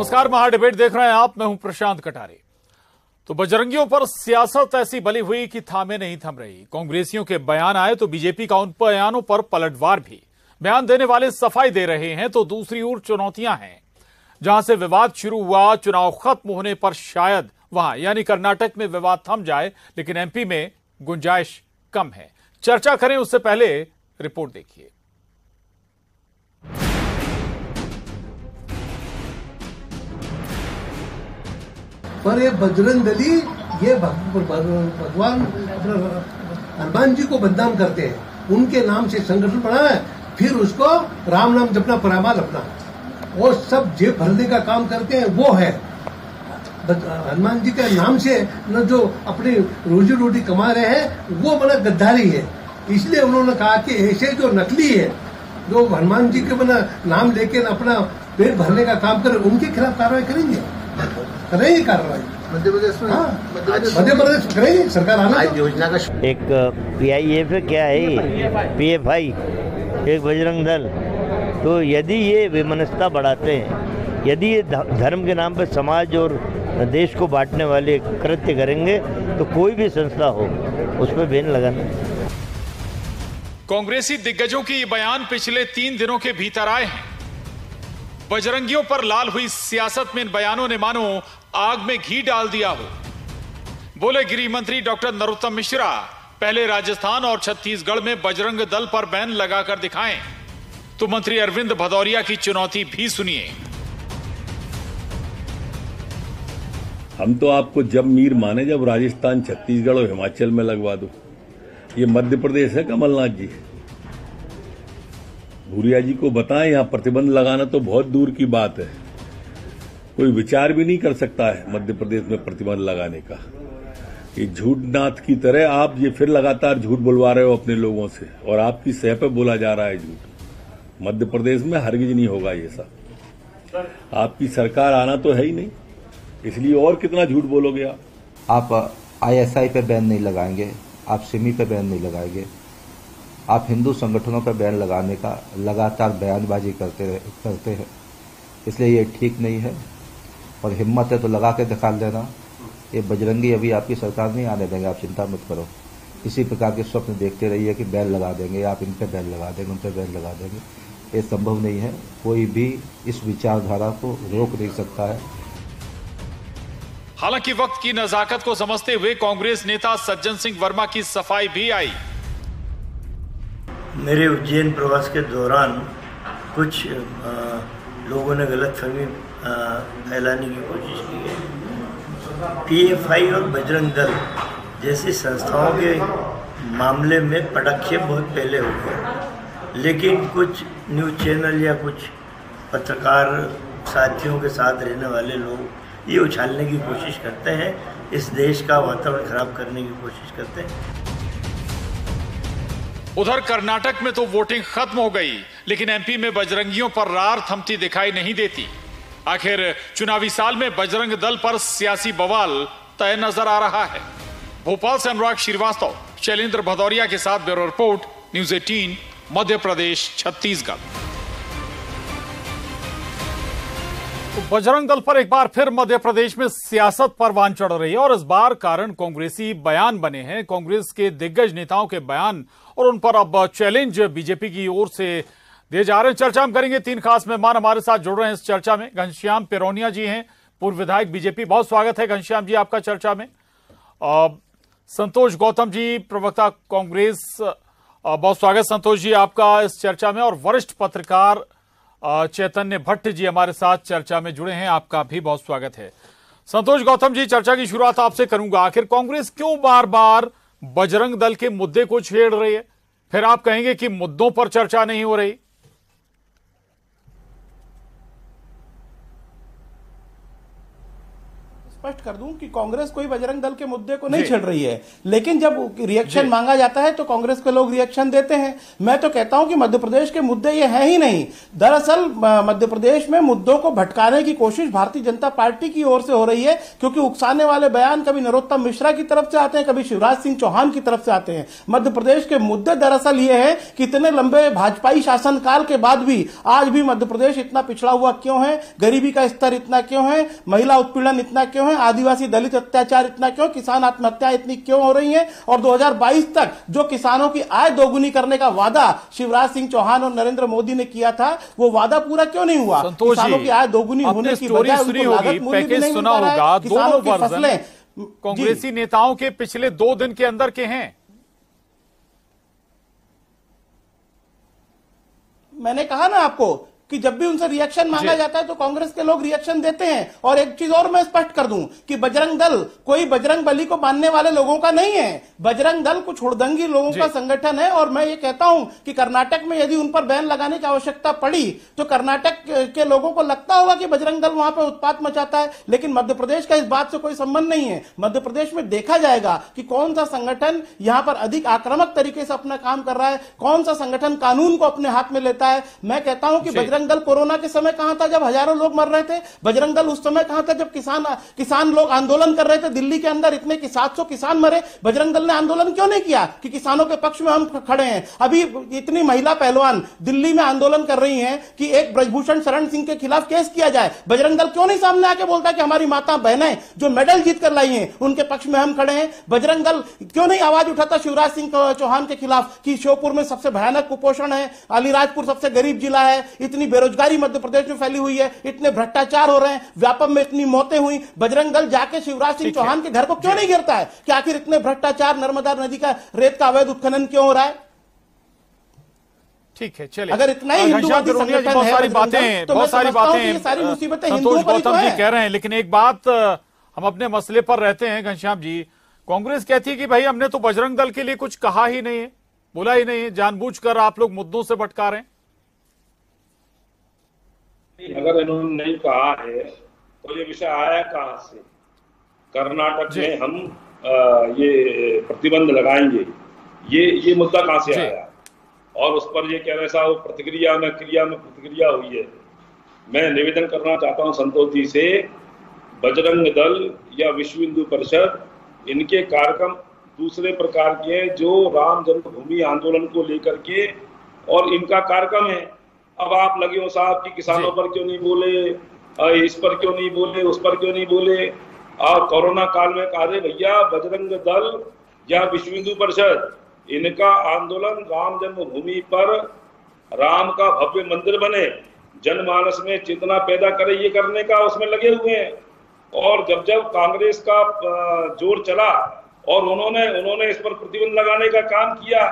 नमस्कार, महाडिबेट देख रहे हैं आप। मैं हूं प्रशांत कटारे। तो बजरंगियों पर सियासत ऐसी बली हुई कि थामे नहीं थम रही। कांग्रेसियों के बयान आए तो बीजेपी का उन बयानों पर पलटवार भी। बयान देने वाले सफाई दे रहे हैं तो दूसरी ओर चुनौतियां हैं। जहां से विवाद शुरू हुआ, चुनाव खत्म होने पर शायद वहां यानी कर्नाटक में विवाद थम जाए, लेकिन एमपी में गुंजाइश कम है। चर्चा करें उससे पहले रिपोर्ट देखिए। पर ये बजरंगबली ये भगवान हनुमान जी को बदनाम करते हैं। उनके नाम से संगठन बना है, फिर उसको राम नाम जपना, परामाल अपना, वो सब जेब भरने का काम करते हैं। वो है हनुमान जी के नाम से न जो अपनी रोजी रोटी कमा रहे हैं, वो बड़ा गद्दारी है। इसलिए उन्होंने कहा कि ऐसे जो नकली है, जो हनुमान जी के बना नाम लेके अपना पेट भरने का काम करे, उनके खिलाफ कार्रवाई करेंगे, करेंगे कार्रवाई। मध्य प्रदेश करेंगे सरकार आना योजना का एक PIF क्या है, PFI एक बजरंग दल। तो यदि ये विमनस्ता बढ़ाते हैं, यदि ये धर्म के नाम पर समाज और देश को बांटने वाले कृत्य करेंगे, तो कोई भी संस्था हो उस पर बैन लगाना। कांग्रेसी दिग्गजों के ये बयान पिछले 3 दिनों के भीतर आए हैं। बजरंगियों पर लाल हुई सियासत में इन बयानों ने मानो आग में घी डाल दिया हो। बोले गृह मंत्री डॉक्टर नरोत्तम मिश्रा, पहले राजस्थान और छत्तीसगढ़ में बजरंग दल पर बैन लगाकर दिखाएं। तो मंत्री अरविंद भदौरिया की चुनौती भी सुनिए। हम तो आपको जब मीर माने जब राजस्थान, छत्तीसगढ़ और हिमाचल में लगवा दो। ये मध्य प्रदेश है कमलनाथ जी। भूरिया जी को बताएं, यहां प्रतिबंध लगाना तो बहुत दूर की बात है। कोई विचार भी नहीं कर सकता है मध्य प्रदेश में प्रतिबंध लगाने का। ये झूठनाथ की तरह आप ये फिर लगातार झूठ बुलवा रहे हो अपने लोगों से, और आपकी सह पे बोला जा रहा है झूठ। मध्य प्रदेश में हरगिज नहीं होगा ये सब। आपकी सरकार आना तो है ही नहीं, इसलिए और कितना झूठ बोलोगे आप ISI पे बैन नहीं लगाएंगे, आप सिमी पे बैन नहीं लगाएंगे, आप हिंदू संगठनों पर बैन लगाने का लगातार बयानबाजी करते हैं। इसलिए ये ठीक नहीं है, और हिम्मत है तो लगा के दिखा देना। ये बजरंगी अभी आपकी सरकार नहीं आने देंगे, आप चिंता मत करो। इसी प्रकार के स्वप्न देखते रहिए कि बैन लगा देंगे, आप इन पे बैन लगा देंगे, उन पे बैन लगा देंगे। ये संभव नहीं है। कोई भी इस विचारधारा को रोक नहीं सकता है। हालांकि वक्त की नजाकत को समझते हुए कांग्रेस नेता सज्जन सिंह वर्मा की सफाई भी आई। मेरे उज्जैन प्रवास के दौरान कुछ लोगों ने गलतफहमी फैलाने की कोशिश की है। PFI और बजरंग दल जैसी संस्थाओं के मामले में पदक्षेप बहुत पहले हो गए, लेकिन कुछ न्यूज़ चैनल या कुछ पत्रकार साथियों के साथ रहने वाले लोग ये उछालने की कोशिश करते हैं, इस देश का वातावरण खराब करने की कोशिश करते हैं। उधर कर्नाटक में तो वोटिंग खत्म हो गई, लेकिन एमपी में बजरंगियों पर रार थमती दिखाई नहीं देती। आखिर चुनावी साल में बजरंग दल पर सियासी बवाल तय नजर आ रहा है। भोपाल से अनुराग श्रीवास्तव, शैलेंद्र भदौरिया के साथ bureau report, news 18, Madhya Pradesh, Chhattisgarh. तो बजरंग दल पर एक बार फिर मध्य प्रदेश में सियासत परवान चढ़ रही है, और इस बार कारण कांग्रेसी बयान बने हैं। कांग्रेस के दिग्गज नेताओं के बयान, और उन पर अब चैलेंज बीजेपी की ओर से दिए जा रहे हैं। चर्चा हम करेंगे। 3 खास मेहमान हमारे साथ जुड़ रहे हैं इस चर्चा में। घनश्याम पेरोनिया जी हैं, पूर्व विधायक बीजेपी। बहुत स्वागत है घनश्याम जी आपका चर्चा में। संतोष गौतम जी, प्रवक्ता कांग्रेस, बहुत स्वागत संतोष जी आपका इस चर्चा में। और वरिष्ठ पत्रकार चैतन्य भट्ट जी हमारे साथ चर्चा में जुड़े हैं, आपका भी बहुत स्वागत है। संतोष गौतम जी, चर्चा की शुरुआत आपसे करूंगा। आखिर कांग्रेस क्यों बार बार बजरंग दल के मुद्दे को छेड़ रही है? फिर आप कहेंगे कि मुद्दों पर चर्चा नहीं हो रही। स्पष्ट कर दूं कि कांग्रेस कोई बजरंग दल के मुद्दे को नहीं छेड़ रही है, लेकिन जब रिएक्शन मांगा जाता है तो कांग्रेस के लोग रिएक्शन देते हैं। मैं तो कहता हूं कि मध्य प्रदेश के मुद्दे ये हैं ही नहीं। दरअसल मध्य प्रदेश में मुद्दों को भटकाने की कोशिश भारतीय जनता पार्टी की ओर से हो रही है, क्योंकि उकसाने वाले बयान कभी नरोत्तम मिश्रा की तरफ से आते हैं, कभी शिवराज सिंह चौहान की तरफ से आते हैं। मध्य प्रदेश के मुद्दे दरअसल ये है कि इतने लंबे भाजपाई शासनकाल के बाद भी आज भी मध्य प्रदेश इतना पिछड़ा हुआ क्यों है, गरीबी का स्तर इतना क्यों है, महिला उत्पीड़न इतना क्यों है, आदिवासी दलित अत्याचार इतना क्यों, किसान आत्महत्या इतनी क्यों हो रही है, और 2022 तक जो किसानों की आय दोगुनी करने का वादा शिवराज सिंह चौहान और नरेंद्र मोदी ने किया था, वो वादा पूरा क्यों नहीं हुआ। किसानों की आय दोगुनी होने की बजाय उनको लागत मूल्य भी नहीं मिल रहा है। किसानों की फसलें कांग्रेसी नेताओं के पिछले 2 दिन के अंदर के हैं। मैंने कहा ना आपको कि जब भी उनसे रिएक्शन मांगा जाता है तो कांग्रेस के लोग रिएक्शन देते हैं। और एक चीज और मैं स्पष्ट कर दूं कि बजरंग दल कोई बजरंग बली को मानने वाले लोगों का नहीं है। बजरंग दल कुछ हुड़दंगी लोगों का संगठन है। और मैं ये कहता हूं कि कर्नाटक में यदि उन पर बैन लगाने की आवश्यकता पड़ी तो कर्नाटक के लोगों को लगता होगा कि बजरंग दल वहां पर उत्पात मचाता है, लेकिन मध्य प्रदेश का इस बात से कोई संबंध नहीं है। मध्य प्रदेश में देखा जाएगा कि कौन सा संगठन यहां पर अधिक आक्रामक तरीके से अपना काम कर रहा है, कौन सा संगठन कानून को अपने हाथ में लेता है। मैं कहता हूं कि बजरंग दल कोरोना के समय कहां था जब हजारों लोग मर रहे थे? बजरंग दल उस समय कहां था जब किसान लोग आंदोलन कर रहे थे? दिल्ली के अंदर इतने कि 700 किसान मरे, बजरंग दल ने आंदोलन क्यों नहीं किया कि किसानों के पक्ष में हम खड़े हैं? अभी इतनी महिला पहलवान दिल्ली में आंदोलन कर रही हैं कि एक ब्रजभूषण शरण सिंह के खिलाफ केस किया जाए। बजरंग दल क्यों नहीं सामने आके बोलता कि हमारी माता बहनें जो मेडल जीत कर लाई हैं उनके पक्ष में हम खड़े हैं? बजरंग दल क्यों नहीं आवाज उठाता शिवराज सिंह चौहान के खिलाफ कि श्योपुर में सबसे भयानक कुपोषण है, अलीराजपुर सबसे गरीब जिला है, इतनी बेरोजगारी मध्य प्रदेश में फैली हुई है, इतने भ्रष्टाचार हो रहे हैं, व्यापम में इतनी मौतें हुई। बजरंग दल जाके शिवराज सिंह चौहान के घर को क्यों नहीं गिरता है कि आखिर इतने भ्रष्टाचार, नर्मदा नदी का रेत का अवैध उत्खनन क्यों हो रहा है? ठीक है, चलिए। अगर इतना ही हिंदूवादी संगठन है, बहुत सारी बातें ये सारी मुसीबतें संतोष गौतम जी कह रहे हैं, लेकिन एक बात हम अपने मसले पर रहते हैं घनश्याम जी। कांग्रेस कहती है कि भाई हमने तो बजरंग दल के लिए कुछ कहा ही नहीं है, बोला ही नहीं है, जानबूझकर आप लोग मुद्दों से भटका रहे हैं। अगर इन्होंने नहीं कहा है तो ये विषय आया कहां से? कर्नाटक में हम ये प्रतिबंध लगाएंगे, ये मुद्दा कहां से आया? और उस पर ये कह रहे साहब प्रतिक्रिया में क्रिया में प्रतिक्रिया हुई है। मैं निवेदन करना चाहता हूं संतोष जी से, बजरंग दल या विश्व हिंदू परिषद, इनके कार्यक्रम दूसरे प्रकार के जो राम जन्मभूमि आंदोलन को लेकर के और इनका कार्यक्रम है। अब आप लगे हो साहब कि किसानों पर क्यों नहीं बोले, इस पर क्यों नहीं बोले, उस पर क्यों नहीं बोले। और कोरोना काल में कहा भैया बजरंग दल या विश्व हिंदू परिषद, इनका आंदोलन राम जन्मभूमि पर राम का भव्य मंदिर बने, जनमानस में चेतना पैदा करे, ये करने का उसमें लगे हुए हैं। और जब जब कांग्रेस का जोर चला और उन्होंने इस पर प्रतिबंध लगाने का काम किया,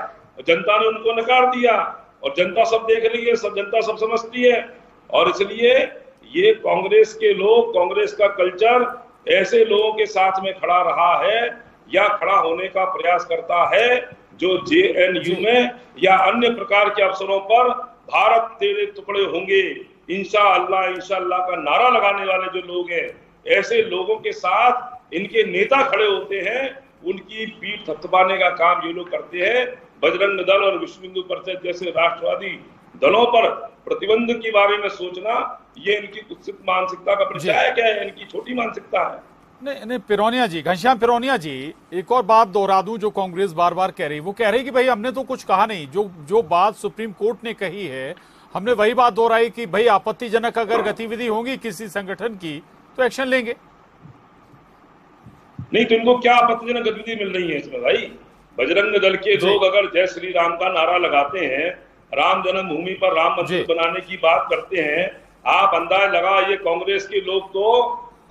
जनता ने उनको नकार दिया। और जनता सब देख रही है, जनता सब समझती है। और इसलिए ये कांग्रेस के लोग, कांग्रेस का कल्चर ऐसे लोगों के साथ में खड़ा रहा है या खड़ा होने का प्रयास करता है जो जेएनयू में या अन्य प्रकार के अवसरों पर भारत तेरे टुकड़े होंगे इंशाअल्लाह का नारा लगाने वाले जो लोग हैं, ऐसे लोगों के साथ इनके नेता खड़े होते हैं, उनकी पीठ थपथपाने का काम ये लोग करते हैं। बजरंग दल और विश्व हिंदू परिषद जैसे राष्ट्रवादी दलों पर प्रतिबंध के बारे में सोचना, ये इनकी कुत्सित मानसिकता का परिचय क्या है? इनकी छोटी मानसिकता है। नहीं पिरोनिया जी, घनश्याम पिरोनिया जी, एक और बात दोहरा दूं जो कांग्रेस बार बार कह रही, वो कह रही कि भाई हमने तो कुछ कहा नहीं, जो बात सुप्रीम कोर्ट ने कही है हमने वही बात दोहराई कि भाई आपत्तिजनक अगर गतिविधि होगी किसी संगठन की तो एक्शन लेंगे। नहीं तो इनको क्या आपत्तिजनक गतिविधि मिल रही है इसमें भाई? बजरंग दल के लोग अगर जय श्री राम का नारा लगाते हैं, राम जन्मभूमि पर राम मंदिर बनाने की बात करते हैं, आप अंदाज लगा ये कांग्रेस के लोग तो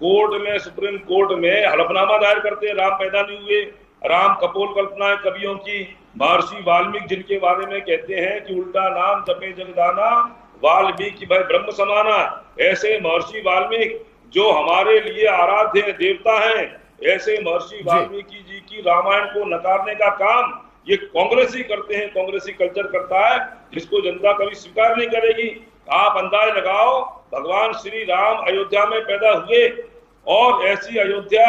कोर्ट में, सुप्रीम कोर्ट में हलफनामा दायर करते हैं, राम पैदा नहीं हुए, राम कपोल कल्पना है कवियों की। महर्षि वाल्मीकि जिनके बारे में कहते हैं कि उल्टा नाम जपे जगदाना, वाल्मीकि भाई ब्रह्म समाना, ऐसे महर्षि वाल्मीकि जो हमारे लिए आराध्य देवता हैं, ऐसे महर्षि वाल्मीकि जी की रामायण को नकारने का काम ये कांग्रेस ही करते हैं, कांग्रेसी कल्चर करता है, जिसको जनता कभी स्वीकार नहीं करेगी। आप अंदाज लगाओ, भगवान श्री राम अयोध्या में पैदा हुए और ऐसी अयोध्या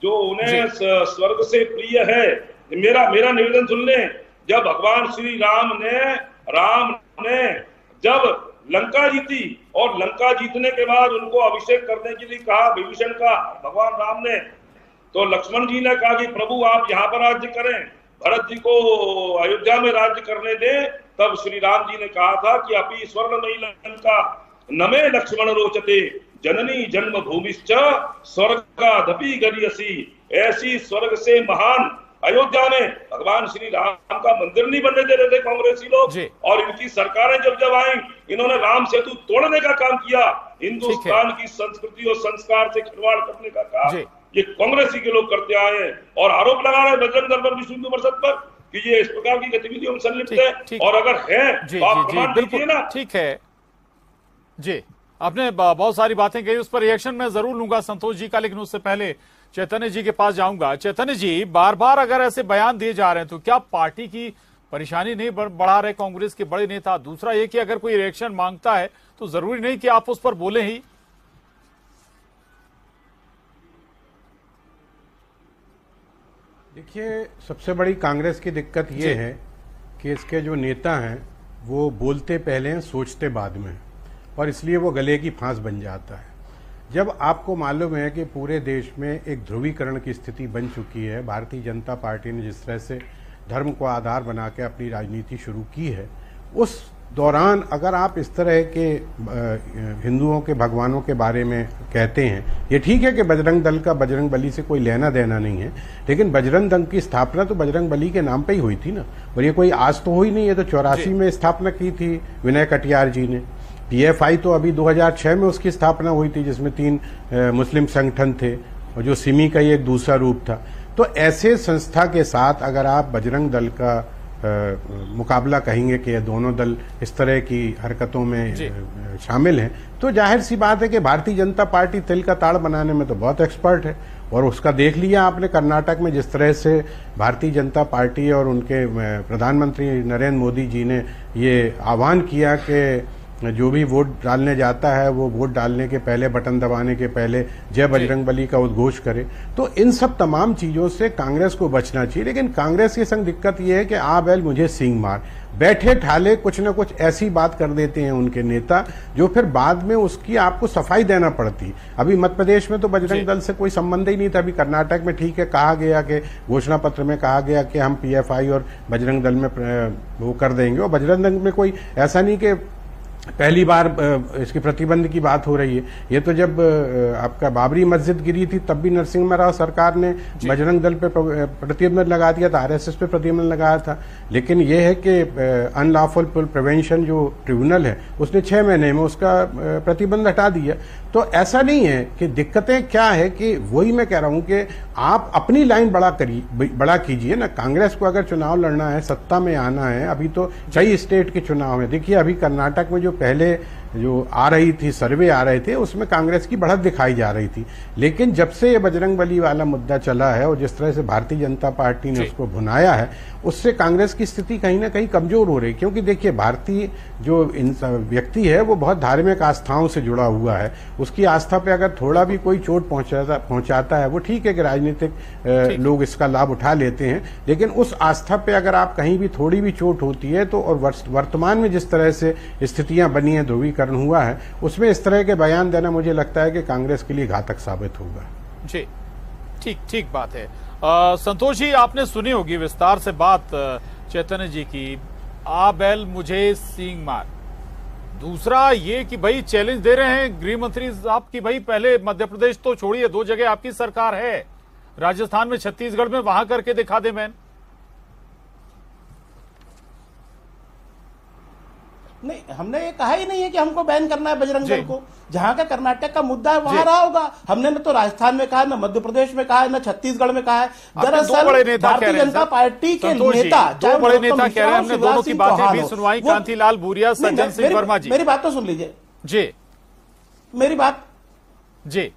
जो उन्हें स्वर्ग से प्रिय है। मेरा निवेदन सुन लें, जब भगवान श्री राम ने जब लंका जीती और लंका जीतने के बाद उनको अभिषेक करने के लिए कहा विभीषण का, भगवान राम ने, तो लक्ष्मण जी ने कहा कि प्रभु आप यहाँ पर राज्य करें, भरत जी को अयोध्या में राज्य करने दें। तब श्री राम जी ने कहा था कि अपि स्वर्णमयी लंका नमे लक्ष्मण रोचते जननी जन्म भूमिश्च स्वर्गादपि गरीयसी। ऐसी स्वर्ग से महान अयोध्या में भगवान श्री राम का मंदिर नहीं बनने दे रहे थे कांग्रेसी लोग, और इनकी सरकारें जब आई इन्होंने राम सेतु तोड़ने का काम किया। हिंदुस्तान की संस्कृति और संस्कार से खिलवाड़ करने का काम ये कांग्रेसी के लोग करते आए हैं और आरोप लगा रहे हैं बजरंग दल पर, विश्व हिंदू परिषद पर कि ये इस प्रकार की गतिविधियों में संलिप्त है। और अगर है तो आप प्रमाण दीजिए ना। ठीक है जी, आपने बहुत सारी बातें कही, उस पर रिएक्शन मैं जरूर लूंगा संतोष जी का, लेकिन उससे पहले चैतन्य जी के पास जाऊंगा। चैतन्य जी, बार बार अगर ऐसे बयान दिए जा रहे हैं तो क्या पार्टी की परेशानी नहीं बढ़ा रहे कांग्रेस के बड़े नेता? दूसरा ये कि अगर कोई रिएक्शन मांगता है तो जरूरी नहीं कि आप उस पर बोले ही। देखिए, सबसे बड़ी कांग्रेस की दिक्कत ये है कि इसके जो नेता हैं वो बोलते पहले हैं, सोचते बाद में, और इसलिए वो गले की फांस बन जाता है। जब आपको मालूम है कि पूरे देश में एक ध्रुवीकरण की स्थिति बन चुकी है, भारतीय जनता पार्टी ने जिस तरह से धर्म को आधार बना के अपनी राजनीति शुरू की है, उस दौरान अगर आप इस तरह के हिंदुओं के भगवानों के बारे में कहते हैं, ये ठीक है कि बजरंग दल का बजरंग बली से कोई लेना देना नहीं है, लेकिन बजरंग दल की स्थापना तो बजरंग बली के नाम पे ही हुई थी ना, और ये कोई आज तो हुई नहीं है। तो 84 में स्थापना की थी विनय कटियार जी ने। PFI तो अभी 2006 में उसकी स्थापना हुई थी, जिसमें 3 मुस्लिम संगठन थे और जो सिमी का ही एक दूसरा रूप था। तो ऐसे संस्था के साथ अगर आप बजरंग दल का मुकाबला कहेंगे कि ये दोनों दल इस तरह की हरकतों में शामिल हैं, तो जाहिर सी बात है कि भारतीय जनता पार्टी तिल का ताड़ बनाने में तो बहुत एक्सपर्ट है। और उसका देख लिया आपने कर्नाटक में जिस तरह से भारतीय जनता पार्टी और उनके प्रधानमंत्री नरेंद्र मोदी जी ने ये आह्वान किया कि जो भी वोट डालने जाता है वो वोट डालने के पहले, बटन दबाने के पहले जय बजरंगबली का उद्घोष करे। तो इन सब तमाम चीजों से कांग्रेस को बचना चाहिए। लेकिन कांग्रेस की संग दिक्कत ये है कि आ बैल मुझे सींग मार, बैठे ठाले कुछ न कुछ ऐसी बात कर देते हैं उनके नेता जो फिर बाद में उसकी आपको सफाई देना पड़ती। अभी मध्य प्रदेश में तो बजरंग दल से कोई संबंध ही नहीं था। अभी कर्नाटक में ठीक है, कहा गया कि घोषणा पत्र में कहा गया कि हम PFI और बजरंग दल में वो कर देंगे, और बजरंग दल में कोई ऐसा नहीं कि पहली बार इसके प्रतिबंध की बात हो रही है। ये तो जब आपका बाबरी मस्जिद गिरी थी तब भी नरसिम्हा राव सरकार ने बजरंग दल पे प्रतिबंध लगा दिया था, RSS पे प्रतिबंध लगाया था। लेकिन ये है कि अनलॉफुल प्रिवेंशन जो ट्रिब्यूनल है उसने 6 महीने में उसका प्रतिबंध हटा दिया। तो ऐसा नहीं है कि दिक्कतें क्या है कि वही मैं कह रहा हूं कि आप अपनी लाइन बड़ा कीजिए ना। कांग्रेस को अगर चुनाव लड़ना है, सत्ता में आना है, अभी तो कई स्टेट के चुनाव है। देखिए अभी कर्नाटक में जो पहले जो आ रही थी, सर्वे आ रहे थे, उसमें कांग्रेस की बढ़त दिखाई जा रही थी। लेकिन जब से ये बजरंगबली वाला मुद्दा चला है और जिस तरह से भारतीय जनता पार्टी ने उसको भुनाया है, उससे कांग्रेस की स्थिति कहीं ना कहीं कमजोर हो रही। क्योंकि देखिए भारतीय जो व्यक्ति है वो बहुत धार्मिक आस्थाओं से जुड़ा हुआ है। उसकी आस्था पे अगर थोड़ा भी कोई चोट पहुंचाता है, वो ठीक है कि राजनीतिक लोग इसका लाभ उठा लेते हैं, लेकिन उस आस्था पे अगर आप कहीं भी थोड़ी भी चोट होती है तो, और वर्तमान में जिस तरह से स्थितियां बनी है, ध्रुवीकरण हुआ है, उसमें इस तरह के बयान देना मुझे लगता है कि कांग्रेस के लिए घातक साबित होगा। जी, ठीक बात है। संतोष जी, आपने सुनी होगी विस्तार से बात चैतन्य जी की, आ बैल मुझे सींग मार। दूसरा ये कि भाई चैलेंज दे रहे हैं गृह मंत्री साहब की, भाई पहले मध्य प्रदेश तो छोड़िए, 2 जगह आपकी सरकार है, राजस्थान में, छत्तीसगढ़ में, वहां करके दिखा दे मैन। नहीं, हमने ये कहा ही नहीं है कि हमको बैन करना है बजरंग दल को। जहां का कर्नाटक का मुद्दा है वहां रहा होगा। हमने न तो राजस्थान में कहा, न मध्य प्रदेश में कहा, न छत्तीसगढ़ में कहा है। दरअसल भारतीय जनता पार्टी के नेता, 2 बड़े नेता कह रहे हैं, हमने दोनों की बातें भी सुनवाई, कांतिलाल भूरिया, सज्जन सिंह वर्मा जी। मेरी बात तो सुन लीजिए जी, मेरी बात जी।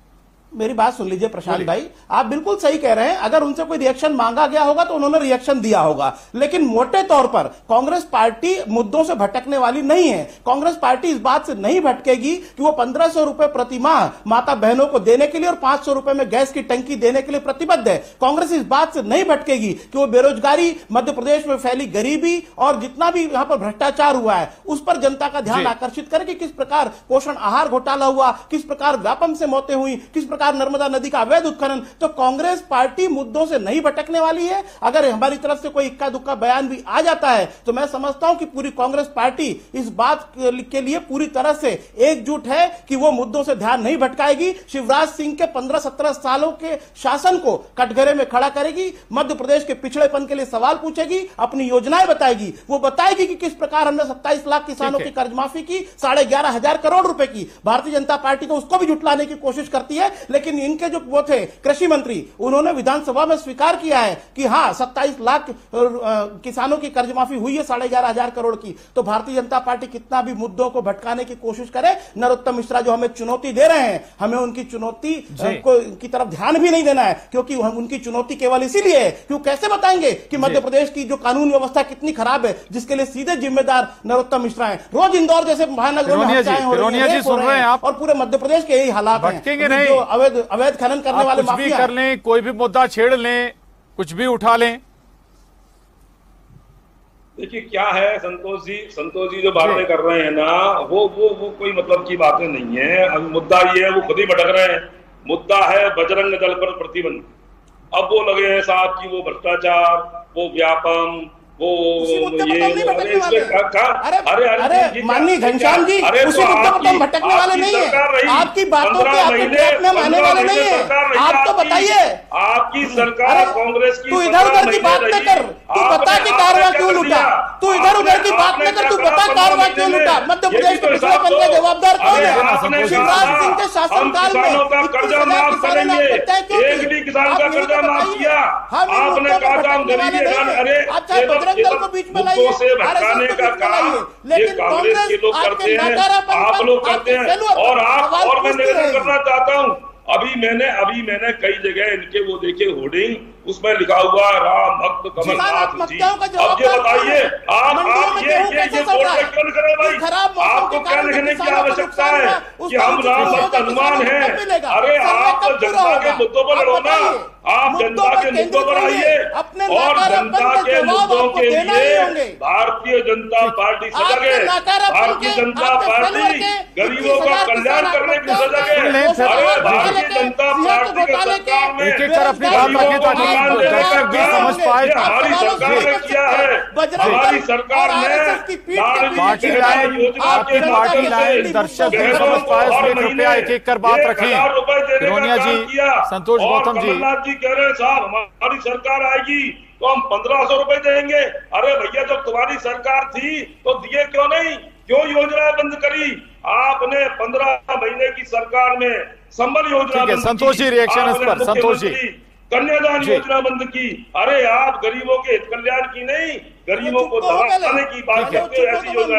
मेरी बात सुन लीजिए प्रशांत भाई, आप बिल्कुल सही कह रहे हैं। अगर उनसे कोई रिएक्शन मांगा गया होगा तो उन्होंने रिएक्शन दिया होगा, लेकिन मोटे तौर पर कांग्रेस पार्टी मुद्दों से भटकने वाली नहीं है। कांग्रेस पार्टी इस बात से नहीं भटकेगी कि वो 1500 रुपए प्रति माह माता बहनों को देने के लिए और 500 रुपए में गैस की टंकी देने के लिए प्रतिबद्ध है। कांग्रेस इस बात से नहीं भटकेगी कि वो बेरोजगारी, मध्य प्रदेश में फैली गरीबी और जितना भी यहां पर भ्रष्टाचार हुआ है उस पर जनता का ध्यान आकर्षित करे कि किस प्रकार पोषण आहार घोटाला हुआ, किस प्रकार व्यापम से मौतें हुई, किस प्रकार नर्मदा नदी का अवैध उत्खनन। तो कांग्रेस पार्टी मुद्दों से नहीं भटकने वाली है। अगर हमारी तरफ से कोई इक्का दुक्का बयान भी आ जाता है तो मैं समझता हूं कि पूरी कांग्रेस पार्टी इस बात के लिए पूरी तरह से एकजुट है कि वो मुद्दों से ध्यान नहीं भटकाएगी। शिवराज सिंह के 15-17 सालों के शासन को कटघरे में खड़ा करेगी, मध्य प्रदेश के पिछड़ेपन के लिए सवाल पूछेगी, अपनी योजनाएं बताएगी। वो बताएगी कि किस प्रकार हमने 27 लाख किसानों की कर्ज माफी की, 11,500 करोड़ रुपए की। भारतीय जनता पार्टी तो उसको भी जुटलाने की कोशिश करती है, लेकिन इनके जो वो थे कृषि मंत्री, उन्होंने विधानसभा में स्वीकार किया है कि हां 27 लाख किसानों की कर्ज माफी हुई है 11,500 करोड़ की। तो भारतीय जनता पार्टी कितना भी मुद्दों को भटकाने की कोशिश करे, नरोत्तम मिश्रा जो हमें चुनौती दे रहे हैं, हमें उनकी चुनौती की तरफ ध्यान भी नहीं देना है, क्योंकि उनकी चुनौती केवल इसीलिए है कि वो कैसे बताएंगे कि मध्य प्रदेश की जो कानून व्यवस्था कितनी खराब है, जिसके लिए सीधे जिम्मेदार नरोत्तम मिश्रा है। रोज इंदौर जैसे महानगरों में हत्याएं हो रही हैं और पूरे मध्य प्रदेश के यही हालात हैं। जो अवैध खनन करने वाले कुछ भी कर लें, कोई भी मुद्दा छेड़ लें, कुछ भी उठा लें। देखिए क्या है संतोष जी जो बातें कर रहे हैं ना, वो कोई मतलब की बातें नहीं है। अब मुद्दा ये है, वो खुद ही भटक रहे हैं। मुद्दा है बजरंग दल पर प्रतिबंध। अब वो लगे हैं साहब की वो भ्रष्टाचार, वो व्यापम, वो अरे माननीय घनश्याम जी, उसी मुद्दे पर हम भटकने वाले नहीं है। आपकी बातों पे आपके ट्रैक में आने वाले नहीं है। आप तो बताइए, आपकी सरकार कांग्रेस की, तू इधर उधर की बात न कर, तू बता कि कारवा क्यों लूटा। तू इधर उधर की बात न कर, तू बता कारवा क्यों लूटा। मध्य प्रदेश के पिछड़ेपन का जवाबदार कौन है? शिवराज सिंह के शासनकाल में कर्जा माफ करेंगे, एक भी किसान का कर्जा माफ किया। आपने कहा अरे दल को बीच में लाइए, से भटकाने का काम ये कांग्रेस के लोग करते हैं, आप लोग करते हैं। और मैं निवेदन करना चाहता हूं, अभी मैंने कई जगह इनके वो देखे होर्डिंग, उसमें लिखा हुआ राम भक्त कमलनाथ जी। अब ये बताइए आप ये बोर्ड पे क्यों लिख रहे हैं भाई? आपको क्या लिखने की आवश्यकता है कि हम राम भक्त हनुमान हैं? अरे आप जनता के मुद्दों पर लड़ो ना, आप जनता के मुद्दों पर आइए और जनता के मुद्दों के लिए भारतीय जनता पार्टी सजग है। भारतीय जनता पार्टी गरीबों का कल्याण करने की सजग है। अरे भारतीय जनता पार्टी के सरकार में समझ पाए, हमारी सरकार ने किया है। हमारी सरकार ने पार्टी लाइन, आपकी पार्टी लाइन दर्शक समझ पाए, इसलिए कृपया एक एक कर बात रखें। रोनिया जी, संतोष गौतम जी कह रहे हैं साहब हमारी सरकार आएगी तो हम 1500 रुपए देंगे। अरे भैया जब तुम्हारी सरकार थी तो दिए क्यों नहीं? क्यों योजना बंद करी आपने? 15 महीने की सरकार में संबल योजना, संतोष जी रिएक्शन इस पर। संतोष जी, कन्यादान योजना बंद की। अरे आप गरीबों के हित कल्याण की नहीं, गरीबों को दबाने की बात करते हो। ऐसी योजना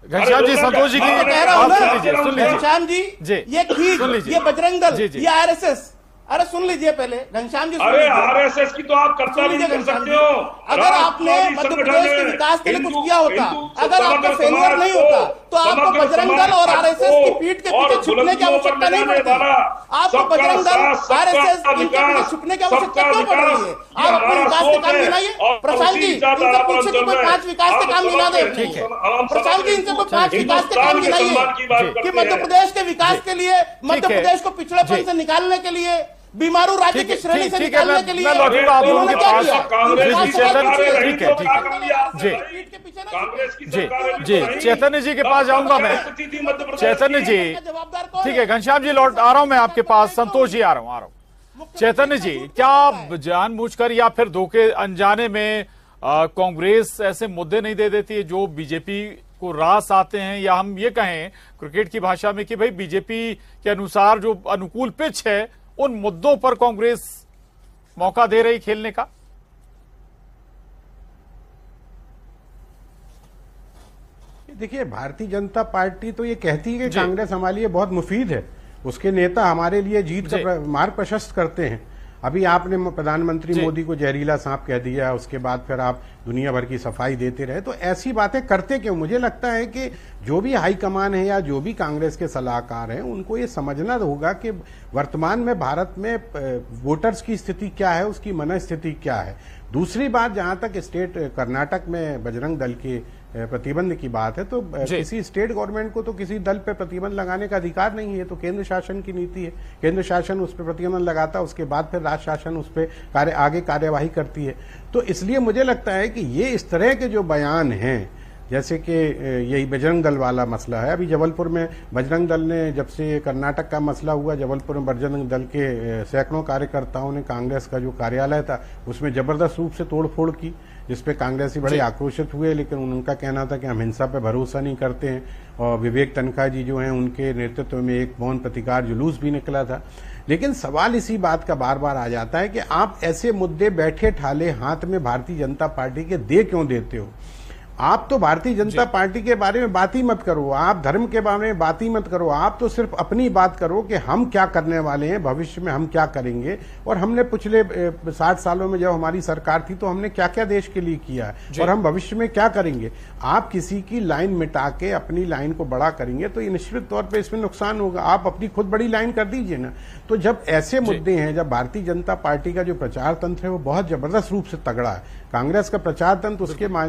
घनश्याम जी, संतोष जी की बात सुन लीजिए। घनश्याम जी, ये खींच, ये बजरंग दल, ये आरएसएस, अरे सुन लीजिए पहले घनश्याम जी। अरे आरएसएस की तो आप कर्ता नहीं कर सकते हो। अगर आपने मध्य प्रदेश के विकास के लिए कुछ किया होता, अगर आपका फेलियर नहीं होता तो आपको बजरंग दल और आरएसएस की पीठ के पीछे छुपने की आवश्यकता नहीं पड़ती। आपको बजरंग दल, आरएसएस इनके पीछे छुपने की आवश्यकता क्यों पड़ रही है? आप अपने विकास के काम गिनाइए। प्रशांत जी, इनसे पूछे कि कोई 5 विकास के काम गिना दे। प्रशांत जी, इनसे कोई 5 विकास के काम गिनाइए कि मध्य प्रदेश के विकास के लिए, मध्य प्रदेश को पिछड़ेपन से निकालने के लिए, बीमारू राज्य की श्रेणी से निकालने के लिए उन्होंने क्या किया? जी, चैतन्य जी के पास जाऊंगा मैं। चैतन्य जी, ठीक है घनश्याम जी, लौट आ रहा हूं मैं आपके पास। संतोष जी आ रहा हूं। चैतन्य जी, क्या जानबूझकर या फिर धोखे अनजाने में कांग्रेस ऐसे मुद्दे नहीं दे देती है जो बीजेपी को रास आते हैं, या हम ये कहें क्रिकेट की भाषा में कि भाई बीजेपी के अनुसार जो अनुकूल पिच है उन मुद्दों पर कांग्रेस मौका दे रही खेलने का? देखिए, भारतीय जनता पार्टी तो ये कहती है कि कांग्रेस हमारे लिए बहुत मुफीद है, उसके नेता हमारे लिए जीत का मार्ग प्रशस्त करते हैं। अभी आपने प्रधानमंत्री मोदी को जहरीला सांप कह दिया, उसके बाद फिर आप दुनिया भर की सफाई देते रहे, तो ऐसी बातें करते क्यों? मुझे लगता है कि जो भी हाईकमान है या जो भी कांग्रेस के सलाहकार हैं, उनको ये समझना होगा कि वर्तमान में भारत में वोटर्स की स्थिति क्या है, उसकी मनस्थिति क्या है। दूसरी बात, जहां तक स्टेट कर्नाटक में बजरंग दल के प्रतिबंध की बात है, तो किसी स्टेट गवर्नमेंट को तो किसी दल पे प्रतिबंध लगाने का अधिकार नहीं है, तो केंद्र शासन की नीति है, केंद्र शासन उस पर प्रतिबंध लगाता है, उसके बाद फिर राज्य शासन उस पर आगे कार्यवाही करती है। तो इसलिए मुझे लगता है कि ये इस तरह के जो बयान हैं, जैसे कि यही बजरंग दल वाला मसला है, अभी जबलपुर में बजरंग दल ने, जब से कर्नाटक का मसला हुआ, जबलपुर में बजरंग दल के सैकड़ों कार्यकर्ताओं ने कांग्रेस का जो कार्यालय था उसमें जबरदस्त रूप से तोड़फोड़ की, जिसपे कांग्रेसी बड़े आक्रोशित हुए, लेकिन उनका कहना था कि हम हिंसा पे भरोसा नहीं करते हैं। और विवेक तनखा जी जो हैं, उनके नेतृत्व में एक मौन प्रतिकार जुलूस भी निकला था। लेकिन सवाल इसी बात का बार बार आ जाता है कि आप ऐसे मुद्दे बैठे ठाले हाथ में भारतीय जनता पार्टी के दे क्यों देते हो? आप तो भारतीय जनता पार्टी के बारे में बात ही मत करो, आप धर्म के बारे में बात ही मत करो, आप तो सिर्फ अपनी बात करो कि हम क्या करने वाले हैं, भविष्य में हम क्या करेंगे, और हमने पिछले 60 सालों में जब हमारी सरकार थी तो हमने क्या क्या देश के लिए किया है और हम भविष्य में क्या करेंगे। आप किसी की लाइन मिटा के अपनी लाइन को बड़ा करेंगे तो ये निश्चित तौर पर इसमें नुकसान होगा। आप अपनी खुद बड़ी लाइन कर दीजिए ना। तो जब ऐसे मुद्दे हैं, जब भारतीय जनता पार्टी का जो प्रचार तंत्र है वो बहुत जबरदस्त रूप से तगड़ा है, कांग्रेस का प्रचार तंत्र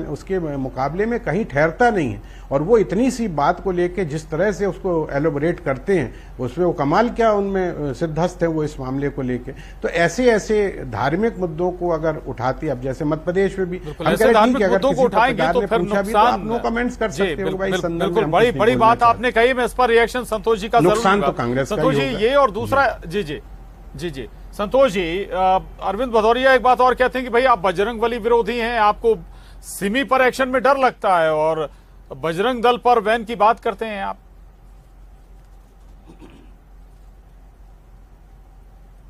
उसके मुकाबले में कहीं ठहरता नहीं है, और वो इतनी सी बात को लेके जिस तरह से उसको एलोबरेट करते हैं, उसमें वो कमाल क्या उनमें सिद्धस्त है वो इस मामले को लेके। तो ऐसे ऐसे धार्मिक मुद्दों को अगर उठाती, अब जैसे मध्य प्रदेश में भी कमेंट्स कर सकते हो भाई, बिल्कुल बड़ी बात आपने कही, मैं इस पर रिएक्शन संतोष जी का नुकसान तो कांग्रेस का संतोष जी ये, और दूसरा जी संतोष जी, अरविंद भदौरिया एक बात और कहते हैं कि भाई आप बजरंगबली विरोधी हैं, आपको सिमी पर एक्शन में डर लगता है और बजरंग दल पर बैन की बात करते हैं आप।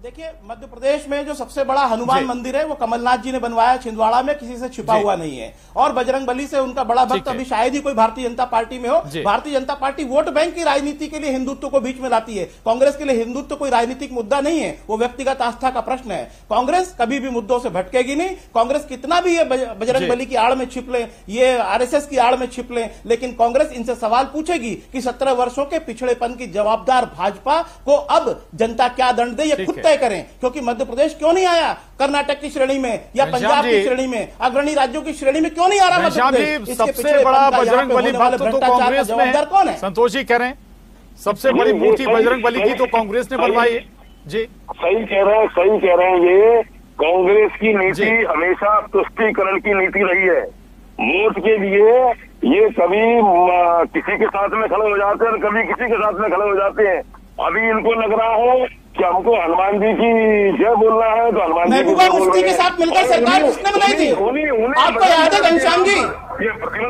देखिए, मध्य प्रदेश में जो सबसे बड़ा हनुमान मंदिर है वो कमलनाथ जी ने बनवाया, छिंदवाड़ा में, किसी से छिपा हुआ नहीं है। और बजरंगबली से उनका बड़ा भक्त अभी शायद ही कोई भारतीय जनता पार्टी में हो। Bharatiya Janata party vote bank की राजनीति के लिए हिंदुत्व को बीच में लाती है। कांग्रेस के लिए हिंदुत्व कोई राजनीतिक मुद्दा नहीं है, वो व्यक्तिगत आस्था का प्रश्न है। कांग्रेस कभी भी मुद्दों से भटकेगी नहीं। कांग्रेस कितना भी ये बजरंगबली की आड़ में छिप ले, ये आरएसएस की आड़ में छिप ले, लेकिन कांग्रेस इनसे सवाल पूछेगी कि 17 वर्षों के पिछड़ेपन की जवाबदार भाजपा को अब जनता क्या दंड दे, ये खुद करें। क्योंकि मध्य प्रदेश क्यों नहीं आया कर्नाटक की श्रेणी में या पंजाब की श्रेणी में, अग्रणी राज्यों की श्रेणी में क्यों नहीं आ रहा मध्य प्रदेश? सबसे बड़ा बजरंगबली भक्त तो कांग्रेस में कौन है? संतोष जी कह रहे हैं सबसे बड़ी मूर्ति बजरंगबली की तो कांग्रेस ने बनवाई है। जी सही कह रहे हैं। ये कांग्रेस की नीति हमेशा तुष्टीकरण की नीति रही है। वोट के लिए ये कभी किसी के साथ में खड़े हो जाते हैं और कभी किसी के साथ में खड़े हो जाते हैं। अभी इनको लग रहा है कि हमको हनुमान जी की जय बोलना है तो हनुमान जी महबूबा मुफ्ती के साथ मिलकर सरकार किसने बनाई थी? आपको याद है घनश्याम जी,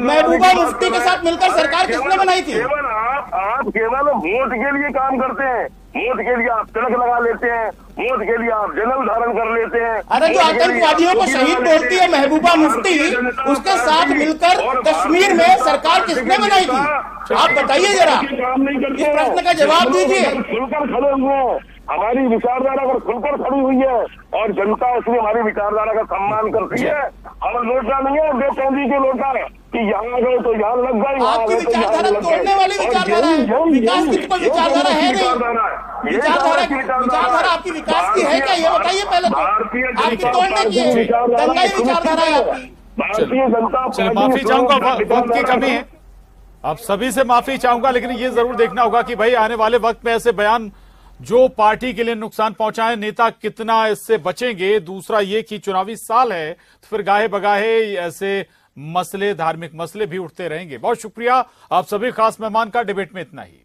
महबूबा मुफ्ती के साथ मिलकर सरकार किसने बनाई थी? आप केवल वोट के लिए काम करते हैं, वोट के लिए आप तिलक लगा लेते हैं, वोट के लिए आप जनेऊ धारण कर लेते हैं। अरे जो आतंकवादियों को शहीद बोलती है महबूबा मुफ्ती, उसके साथ मिलकर कश्मीर में सरकार किसने बनाई थी? आप बताइए जरा, इस प्रश्न का जवाब दीजिए। खुलकर खड़े हुए हैं, हमारी विचारधारा अगर खुलकर खड़ी हुई है और जनता इसलिए हमारी विचारधारा का सम्मान करती है। हम लोटा नहीं है बेचांदी के लोटा कि यहाँ गए तो यहाँ लग गए। आपकी विचारधारा तोड़ने वाली विचारधारा है, विकास की कोई विचारधारा है नहीं। विचारधारा आपकी विकास की है क्या, ये बताइए पहले तो। आपकी तोड़ने की है, दंगाई विचारधारा है आपकी। भारतीय जनता पार्टी, माफी चाहूंगा, वक्त की कमी है, आप सभी से माफी चाहूंगा, लेकिन ये जरूर देखना होगा कि भाई आने वाले वक्त में ऐसे बयान जो पार्टी के लिए नुकसान पहुंचाए, नेता कितना इससे बचेंगे। दूसरा ये कि चुनावी साल है तो फिर गाहे बगाहे ऐसे मसले, धार्मिक मसले भी उठते रहेंगे। बहुत शुक्रिया आप सभी खास मेहमान का। डिबेट में इतना ही।